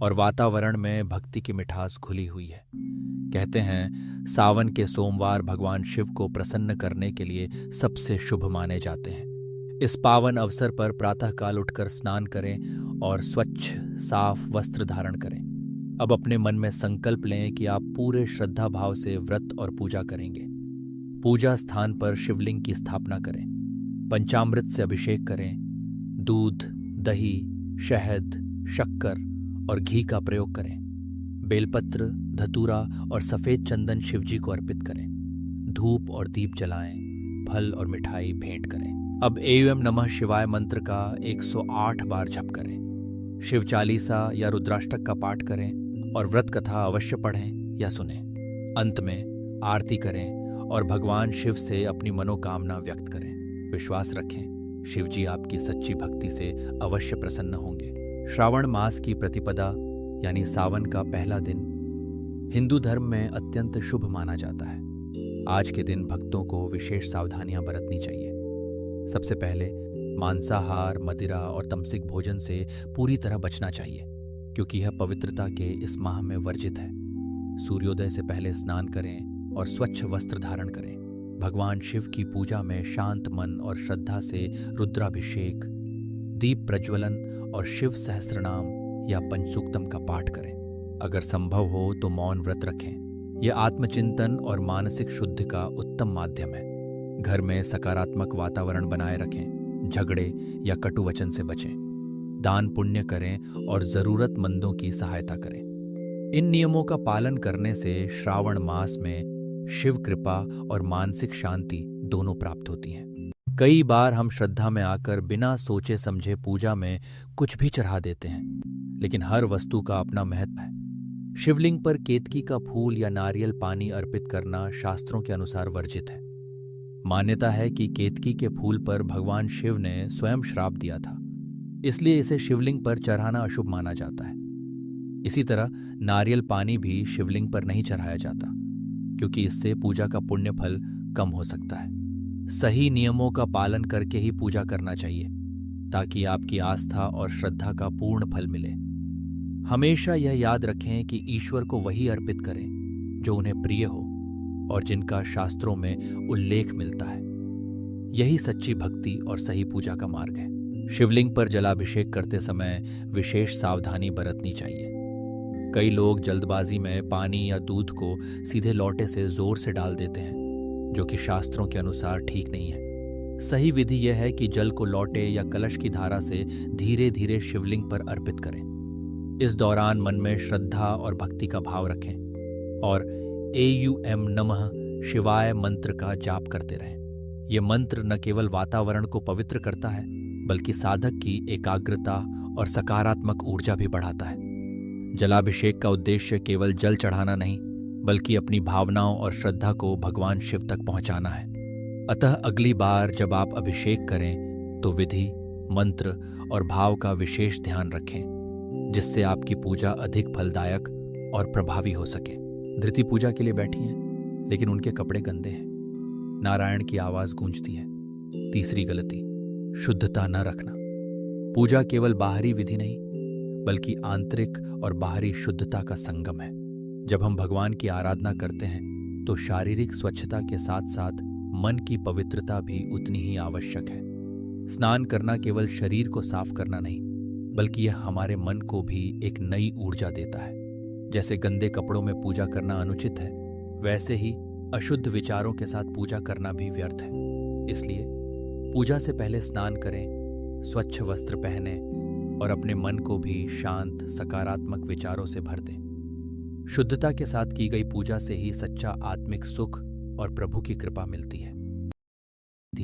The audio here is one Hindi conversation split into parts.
और वातावरण में भक्ति की मिठास घुली हुई है। कहते हैं सावन के सोमवार भगवान शिव को प्रसन्न करने के लिए सबसे शुभ माने जाते हैं। इस पावन अवसर पर प्रातःकाल उठकर स्नान करें और स्वच्छ साफ वस्त्र धारण करें। अब अपने मन में संकल्प लें कि आप पूरे श्रद्धा भाव से व्रत और पूजा करेंगे। पूजा स्थान पर शिवलिंग की स्थापना करें, पंचामृत से अभिषेक करें, दूध, दही, शहद, शक्कर और घी का प्रयोग करें। बेलपत्र, धतूरा और सफेद चंदन शिवजी को अर्पित करें। धूप और दीप जलाएं, फल और मिठाई भेंट करें। अब एयू नमः शिवाय मंत्र का 108 बार जप करें। शिव चालीसा या रुद्राष्टक का पाठ करें और व्रत कथा अवश्य पढ़ें या सुनें। अंत में आरती करें और भगवान शिव से अपनी मनोकामना व्यक्त करें। विश्वास रखें, शिवजी आपकी सच्ची भक्ति से अवश्य प्रसन्न होंगे। श्रावण मास की प्रतिपदा यानी सावन का पहला दिन हिंदू धर्म में अत्यंत शुभ माना जाता है। आज के दिन भक्तों को विशेष सावधानियां बरतनी चाहिए। सबसे पहले मांसाहार, मदिरा और तमसिक भोजन से पूरी तरह बचना चाहिए, क्योंकि यह पवित्रता के इस माह में वर्जित है। सूर्योदय से पहले स्नान करें और स्वच्छ वस्त्र धारण करें। भगवान शिव की पूजा में शांत मन और श्रद्धा से रुद्राभिषेक, दीप प्रज्वलन और शिव सहस्त्रनाम या पंचसूक्तम का पाठ करें। अगर संभव हो तो मौन व्रत रखें। यह आत्मचिंतन और मानसिक शुद्धि का उत्तम माध्यम है। घर में सकारात्मक वातावरण बनाए रखें। झगड़े या कटु वचन से बचें। दान पुण्य करें और जरूरतमंदों की सहायता करें। इन नियमों का पालन करने से श्रावण मास में शिव कृपा और मानसिक शांति दोनों प्राप्त होती हैं। कई बार हम श्रद्धा में आकर बिना सोचे समझे पूजा में कुछ भी चढ़ा देते हैं, लेकिन हर वस्तु का अपना महत्व है। शिवलिंग पर केतकी का फूल या नारियल पानी अर्पित करना शास्त्रों के अनुसार वर्जित है। मान्यता है कि केतकी के फूल पर भगवान शिव ने स्वयं श्राप दिया था, इसलिए इसे शिवलिंग पर चढ़ाना अशुभ माना जाता है। इसी तरह नारियल पानी भी शिवलिंग पर नहीं चढ़ाया जाता, क्योंकि इससे पूजा का पुण्य फल कम हो सकता है। सही नियमों का पालन करके ही पूजा करना चाहिए, ताकि आपकी आस्था और श्रद्धा का पूर्ण फल मिले। हमेशा यह याद रखें कि ईश्वर को वही अर्पित करें जो उन्हें प्रिय हो और जिनका शास्त्रों में उल्लेख मिलता है। यही सच्ची भक्ति और सही पूजा का मार्ग है। शिवलिंग पर जलाभिषेक करते समय विशेष सावधानी बरतनी चाहिए। कई लोग जल्दबाजी में पानी या दूध को सीधे लोटे से जोर से डाल देते हैं, जो कि शास्त्रों के अनुसार ठीक नहीं है। सही विधि यह है कि जल को लोटे या कलश की धारा से धीरे धीरे शिवलिंग पर अर्पित करें। इस दौरान मन में श्रद्धा और भक्ति का भाव रखें और एयू नमः शिवाय मंत्र का जाप करते रहें। यह मंत्र न केवल वातावरण को पवित्र करता है, बल्कि साधक की एकाग्रता और सकारात्मक ऊर्जा भी बढ़ाता है। जलाभिषेक का उद्देश्य केवल जल चढ़ाना नहीं, बल्कि अपनी भावनाओं और श्रद्धा को भगवान शिव तक पहुंचाना है। अतः अगली बार जब आप अभिषेक करें तो विधि, मंत्र और भाव का विशेष ध्यान रखें, जिससे आपकी पूजा अधिक फलदायक और प्रभावी हो सके। धृति पूजा के लिए बैठी हैं, लेकिन उनके कपड़े गंदे हैं। नारायण की आवाज गूंजती है। तीसरी गलती, शुद्धता न रखना। पूजा केवल बाहरी विधि नहीं, बल्कि आंतरिक और बाहरी शुद्धता का संगम है। जब हम भगवान की आराधना करते हैं तो शारीरिक स्वच्छता के साथ साथ मन की पवित्रता भी उतनी ही आवश्यक है। स्नान करना केवल शरीर को साफ करना नहीं, बल्कि यह हमारे मन को भी एक नई ऊर्जा देता है। जैसे गंदे कपड़ों में पूजा करना अनुचित है, वैसे ही अशुद्ध विचारों के साथ पूजा करना भी व्यर्थ है। इसलिए पूजा से पहले स्नान करें, स्वच्छ वस्त्र पहनें और अपने मन को भी शांत, सकारात्मक विचारों से भर दें। शुद्धता के साथ की गई पूजा से ही सच्चा आत्मिक सुख और प्रभु की कृपा मिलती है।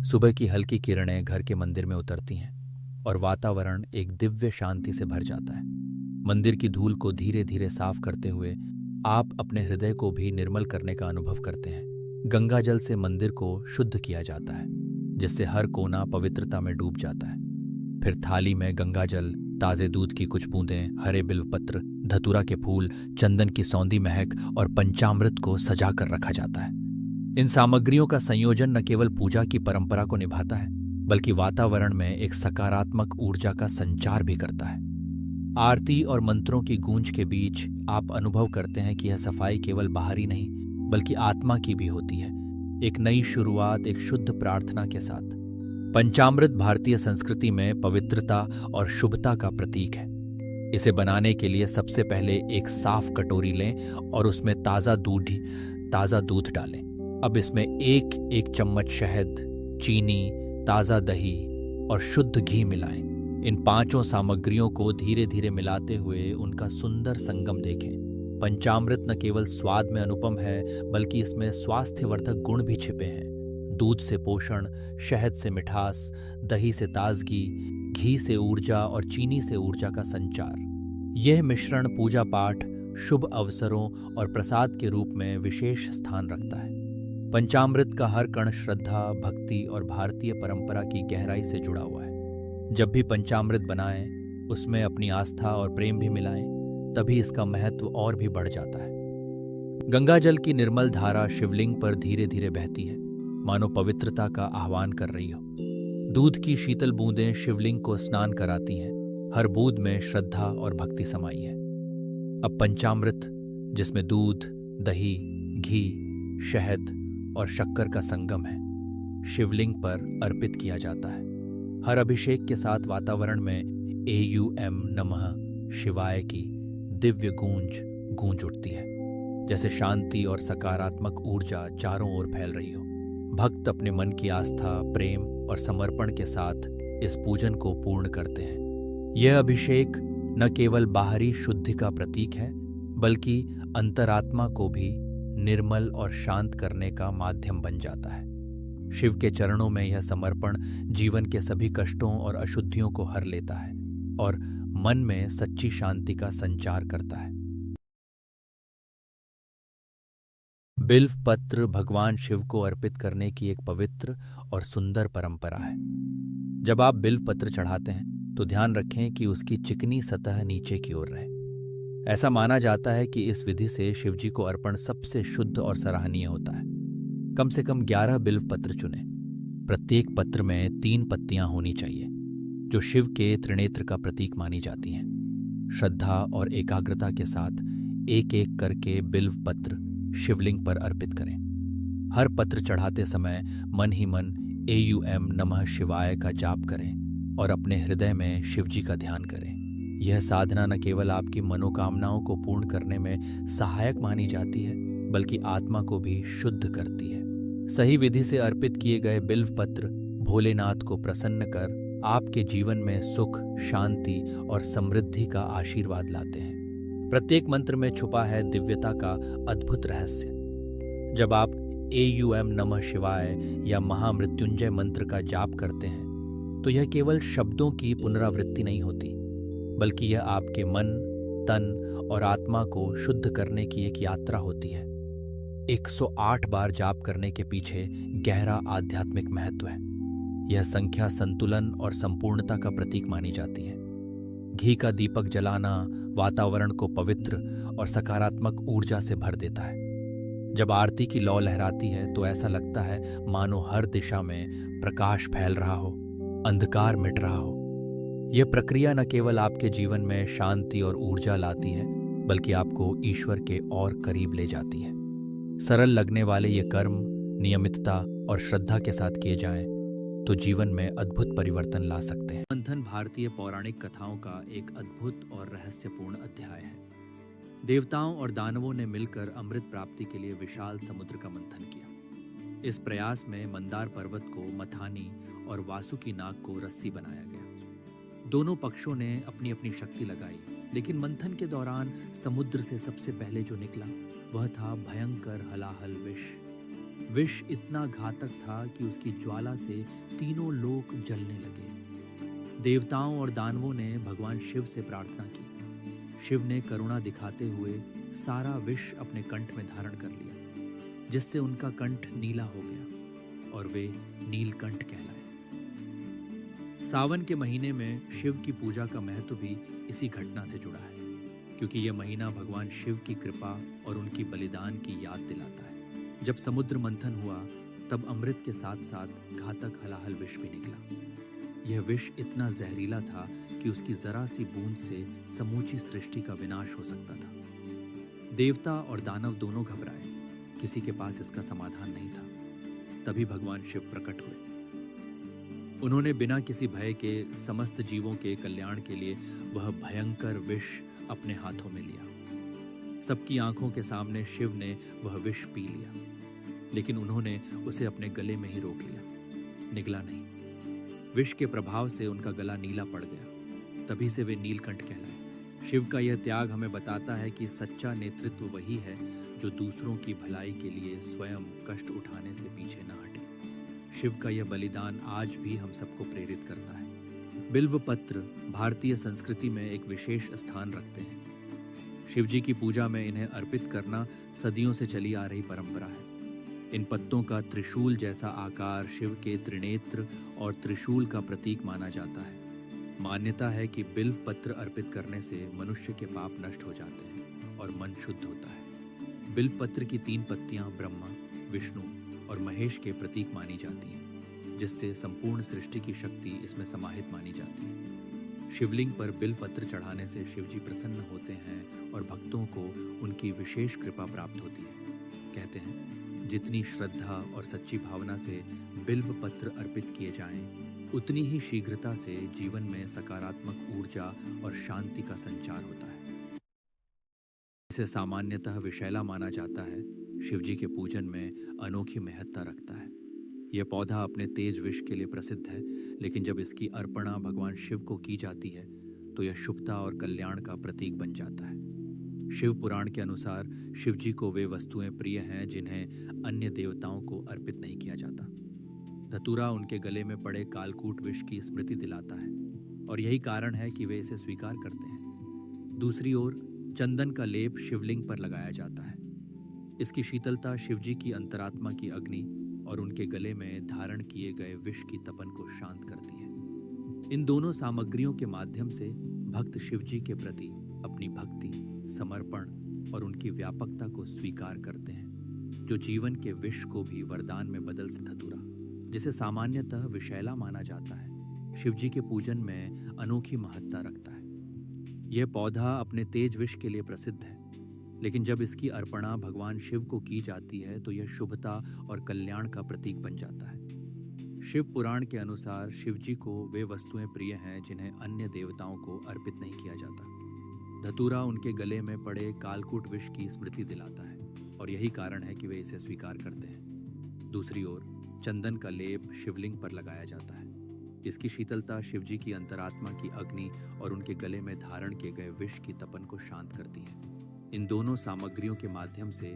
सुबह की हल्की किरणें घर के मंदिर में उतरती हैं और वातावरण एक दिव्य शांति से भर जाता है। मंदिर की धूल को धीरे धीरे साफ करते हुए आप अपने हृदय को भी निर्मल करने का अनुभव करते हैं। गंगा जल से मंदिर को शुद्ध किया जाता है, जिससे हर कोना पवित्रता में डूब जाता है। फिर थाली में गंगा जल, ताजे दूध की कुछ बूंदें, हरे बिल्वपत्र, धतूरा के फूल, चंदन की सौंधी महक और पंचामृत को सजा कर रखा जाता है। इन सामग्रियों का संयोजन न केवल पूजा की परंपरा को निभाता है, बल्कि वातावरण में एक सकारात्मक ऊर्जा का संचार भी करता है। आरती और मंत्रों की गूंज के बीच आप अनुभव करते हैं कि यह सफाई केवल बाहरी नहीं बल्कि आत्मा की भी होती है, एक नई शुरुआत, एक शुद्ध प्रार्थना के साथ। पंचामृत भारतीय संस्कृति में पवित्रता और शुभता का प्रतीक है। इसे बनाने के लिए सबसे पहले एक साफ कटोरी लें और उसमें ताज़ा दूध डालें। अब इसमें एक एक चम्मच शहद, चीनी, ताज़ा दही और शुद्ध घी मिलाएं। इन पांचों सामग्रियों को धीरे धीरे मिलाते हुए उनका सुंदर संगम देखें। पंचामृत न केवल स्वाद में अनुपम है बल्कि इसमें स्वास्थ्यवर्धक गुण भी छिपे हैं। दूध से पोषण, शहद से मिठास, दही से ताजगी, घी से ऊर्जा और चीनी से ऊर्जा का संचार। यह मिश्रण पूजा पाठ, शुभ अवसरों और प्रसाद के रूप में विशेष स्थान रखता है। पंचामृत का हर कण श्रद्धा, भक्ति और भारतीय परंपरा की गहराई से जुड़ा हुआ है। जब भी पंचामृत बनाएं, उसमें अपनी आस्था और प्रेम भी मिलाएं, तभी इसका महत्व और भी बढ़ जाता है। गंगा जल की निर्मल धारा शिवलिंग पर धीरे धीरे बहती है, मानो पवित्रता का आह्वान कर रही हो। दूध की शीतल बूंदें शिवलिंग को स्नान कराती हैं, हर बूंद में श्रद्धा और भक्ति समाई है। अब पंचामृत, जिसमें दूध, दही, घी, शहद और शक्कर का संगम है, शिवलिंग पर अर्पित किया जाता है। हर अभिषेक के साथ वातावरण में एयूएम नमः शिवाय की दिव्य गूंज उठती है, जैसे शांति और सकारात्मक ऊर्जा चारों ओर फैल रही हो। भक्त अपने मन की आस्था, प्रेम और समर्पण के साथ इस पूजन को पूर्ण करते हैं। यह अभिषेक न केवल बाहरी शुद्धि का प्रतीक है बल्कि अंतरात्मा को भी निर्मल और शांत करने का माध्यम बन जाता है। शिव के चरणों में यह समर्पण जीवन के सभी कष्टों और अशुद्धियों को हर लेता है और मन में सच्ची शांति का संचार करता है। बिल्व पत्र भगवान शिव को अर्पित करने की एक पवित्र और सुंदर परंपरा है। जब आप बिल्व पत्र चढ़ाते हैं तो ध्यान रखें कि उसकी चिकनी सतह नीचे की ओर रहे। ऐसा माना जाता है कि इस विधि से शिवजी को अर्पण सबसे शुद्ध और सराहनीय होता है। कम से कम 11 बिल्व पत्र चुनें। प्रत्येक पत्र में 3 पत्तियां होनी चाहिए, जो शिव के त्रिनेत्र का प्रतीक मानी जाती हैं। श्रद्धा और एकाग्रता के साथ एक एक करके बिल्व पत्र शिवलिंग पर अर्पित करें। हर पत्र चढ़ाते समय मन ही मन एयूएम नमः शिवाय का जाप करें और अपने हृदय में शिवजी का ध्यान करें। यह साधना न केवल आपकी मनोकामनाओं को पूर्ण करने में सहायक मानी जाती है बल्कि आत्मा को भी शुद्ध करती है। सही विधि से अर्पित किए गए बिल्व पत्र भोलेनाथ को प्रसन्न कर आपके जीवन में सुख, शांति और समृद्धि का आशीर्वाद लाते हैं। प्रत्येक मंत्र में छुपा है दिव्यता का अद्भुत रहस्य। जब आप एयूएम नमः शिवाय या महामृत्युंजय मंत्र का जाप करते हैं तो यह केवल शब्दों की पुनरावृत्ति नहीं होती बल्कि यह आपके मन, तन और आत्मा को शुद्ध करने की एक यात्रा होती है। 108 बार जाप करने के पीछे गहरा आध्यात्मिक महत्व है। यह संख्या संतुलन और संपूर्णता का प्रतीक मानी जाती है। घी का दीपक जलाना वातावरण को पवित्र और सकारात्मक ऊर्जा से भर देता है। जब आरती की लौ लहराती है तो ऐसा लगता है मानो हर दिशा में प्रकाश फैल रहा हो, अंधकार मिट रहा हो। यह प्रक्रिया न केवल आपके जीवन में शांति और ऊर्जा लाती है बल्कि आपको ईश्वर के और करीब ले जाती है। सरल लगने वाले ये कर्म नियमितता और श्रद्धा के साथ किए जाएं तो जीवन में अद्भुत परिवर्तन ला सकते हैं। मंथन भारतीय पौराणिक कथाओं का एक अद्भुत और रहस्यपूर्ण अध्याय है। देवताओं और दानवों ने मिलकर अमृत प्राप्ति के लिए विशाल समुद्र का मंथन किया। इस प्रयास में मंदार पर्वत को मथानी और वासुकी नाग को रस्सी बनाया गया। दोनों पक्षों ने अपनी अपनी शक्ति लगाई, लेकिन मंथन के दौरान समुद्र से सबसे पहले जो निकला वह था भयंकर हलाहल विष। विष इतना घातक था कि उसकी ज्वाला से तीनों लोक जलने लगे। देवताओं और दानवों ने भगवान शिव से प्रार्थना की। शिव ने करुणा दिखाते हुए सारा विष अपने कंठ में धारण कर लिया, जिससे उनका कंठ नीला हो गया और वे नीलकंठ कहलाए। सावन के महीने में शिव की पूजा का महत्व भी इसी घटना से जुड़ा है, क्योंकि यह महीना भगवान शिव की कृपा और उनकी बलिदान की याद दिलाता है। जब समुद्र मंथन हुआ तब अमृत के साथ साथ घातक हलाहल विष भी निकला। यह विष इतना जहरीला था कि उसकी जरा सी बूंद से समूची सृष्टि का विनाश हो सकता था। देवता और दानव दोनों घबराए, किसी के पास इसका समाधान नहीं था। तभी भगवान शिव प्रकट हुए। उन्होंने बिना किसी भय के समस्त जीवों के कल्याण के लिए वह भयंकर विष अपने हाथों में लिया। सबकी आंखों के सामने शिव ने वह विष पी लिया, लेकिन उन्होंने उसे अपने गले में ही रोक लिया, निगला नहीं। विष के प्रभाव से उनका गला नीला पड़ गया। तभी से वे नीलकंठ कहलाए। शिव का यह त्याग हमें बताता है कि सच्चा नेतृत्व वही है जो दूसरों की भलाई के लिए स्वयं कष्ट उठाने से पीछे न हटे। शिव का यह बलिदान आज भी हम सबको प्रेरित करता है। बिल्व पत्र भारतीय संस्कृति में एक विशेष स्थान रखते हैं। शिवजी की पूजा में इन्हें अर्पित करना सदियों से चली आ रही परंपरा है। इन पत्तों का त्रिशूल जैसा आकार शिव के त्रिनेत्र और त्रिशूल का प्रतीक माना जाता है। मान्यता है कि बिल्व पत्र अर्पित करने से मनुष्य के पाप नष्ट हो जाते हैं और मन शुद्ध होता है। बिल्व पत्र की 3 पत्तियां ब्रह्मा, विष्णु और महेश के प्रतीक मानी जाती हैं, जिससे संपूर्ण सृष्टि की शक्ति इसमें समाहित मानी जाती है। शिवलिंग पर बिल्व पत्र चढ़ाने से शिवजी प्रसन्न होते हैं और भक्तों को उनकी विशेष कृपा प्राप्त होती है। कहते हैं, जितनी श्रद्धा और सच्ची भावना से बिल्व पत्र अर्पित किए जाएं, उतनी ही शीघ्रता से जीवन में सकारात्मक ऊर्जा और शांति का संचार होता है। इसे सामान्यतः विषैला माना जाता है, शिवजी के पूजन में अनोखी महत्ता रखता है। यह पौधा अपने तेज विष के लिए प्रसिद्ध है, लेकिन जब इसकी अर्पणा भगवान शिव को की जाती है तो यह शुभता और कल्याण का प्रतीक बन जाता है। शिव पुराण के अनुसार शिवजी को वे वस्तुएं प्रिय हैं जिन्हें अन्य देवताओं को अर्पित नहीं किया जाता। धतूरा उनके गले में पड़े कालकूट विष की स्मृति दिलाता है और यही कारण है कि वे इसे स्वीकार करते हैं। दूसरी ओर चंदन का लेप शिवलिंग पर लगाया जाता है। इसकी शीतलता शिवजी की अंतरात्मा की अग्नि और उनके गले में धारण किए गए विष की तपन को शांत करती है। इन दोनों सामग्रियों के माध्यम से भक्त शिवजी के प्रति अपनी भक्ति, समर्पण और उनकी व्यापकता को स्वीकार करते हैं, जो जीवन के विष को भी वरदान में बदल सकता है। धतूरा, जिसे सामान्यतः विषैला माना जाता है, शिवजी के पूजन में अनोखी महत्ता रखता है। यह पौधा अपने तेज विष के लिए प्रसिद्ध है, लेकिन जब इसकी अर्पणा भगवान शिव को की जाती है तो यह शुभता और कल्याण का प्रतीक बन जाता है। शिव पुराण के अनुसार शिवजी को वे वस्तुएं प्रिय हैं जिन्हें अन्य देवताओं को अर्पित नहीं किया जाता। धतूरा उनके गले में पड़े कालकूट विष की स्मृति दिलाता है और यही कारण है कि वे इसे स्वीकार करते हैं। दूसरी ओर चंदन का लेप शिवलिंग पर लगाया जाता है। इसकी शीतलता शिवजी की अंतरात्मा की अग्नि और उनके गले में धारण किए गए विष की तपन को शांत करती है। इन दोनों सामग्रियों के माध्यम से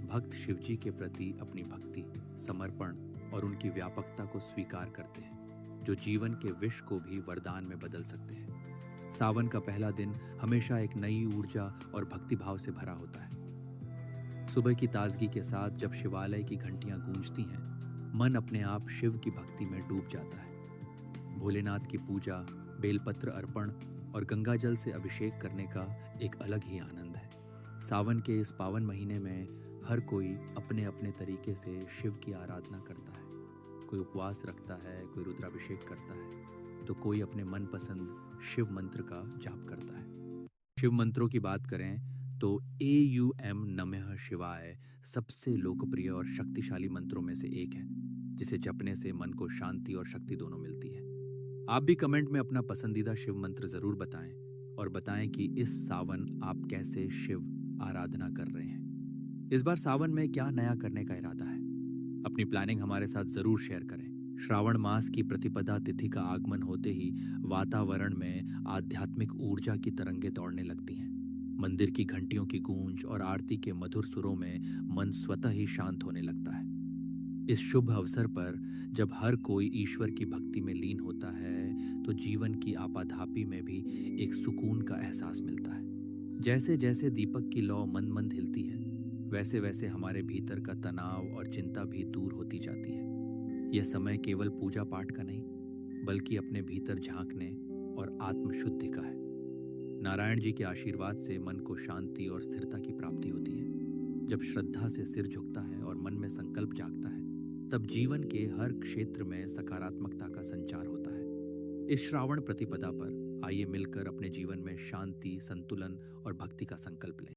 भक्त शिवजी के प्रति अपनी भक्ति, समर्पण और उनकी व्यापकता को स्वीकार करते हैं, जो जीवन के विष को भी वरदान में बदल सकते हैं। सावन का पहला दिन हमेशा एक नई ऊर्जा और भक्तिभाव से भरा होता है। सुबह की ताजगी के साथ जब शिवालय की घंटियां गूंजती हैं, मन अपने आप शिव की भक्ति में डूब जाता है। भोलेनाथ की पूजा, बेलपत्र अर्पण और गंगाजल से अभिषेक करने का एक अलग ही आनंद है। सावन के इस पावन महीने में हर कोई अपने अपने तरीके से शिव की आराधना करता है। कोई उपवास रखता है, कोई रुद्राभिषेक करता है, तो कोई अपने मनपसंद शिव मंत्र का जाप करता है। शिव मंत्रों की बात करें तो AUM नमः शिवाय सबसे लोकप्रिय और शक्तिशाली मंत्रों में से एक है, जिसे जपने से मन को शांति और शक्ति दोनों मिलती है। आप भी कमेंट में अपना पसंदीदा शिव मंत्र जरूर बताएं और बताएं कि इस सावन आप कैसे शिव आराधना कर रहे हैं। इस बार सावन में क्या नया करने का इरादा है? अपनी प्लानिंग हमारे साथ जरूर शेयर करें। श्रावण मास की प्रतिपदा तिथि का आगमन होते ही वातावरण में आध्यात्मिक ऊर्जा की तरंगें दौड़ने लगती हैं। मंदिर की घंटियों की गूंज और आरती के मधुर सुरों में मन स्वतः ही शांत होने लगता है। इस शुभ अवसर पर जब हर कोई ईश्वर की भक्ति में लीन होता है तो जीवन की आपाधापी में भी एक सुकून का एहसास मिलता है। जैसे जैसे दीपक की लौ मंद मंद हिलती है, वैसे वैसे हमारे भीतर का तनाव और चिंता भी दूर होती जाती है। यह समय केवल पूजा पाठ का नहीं, बल्कि अपने भीतर झांकने और आत्मशुद्धि का है। नारायण जी के आशीर्वाद से मन को शांति और स्थिरता की प्राप्ति होती है। जब श्रद्धा से सिर झुकता है और मन में संकल्प जागता है, तब जीवन के हर क्षेत्र में सकारात्मकता का संचार होता है। इस श्रावण प्रतिपदा पर आइए मिलकर अपने जीवन में शांति, संतुलन और भक्ति का संकल्प लें।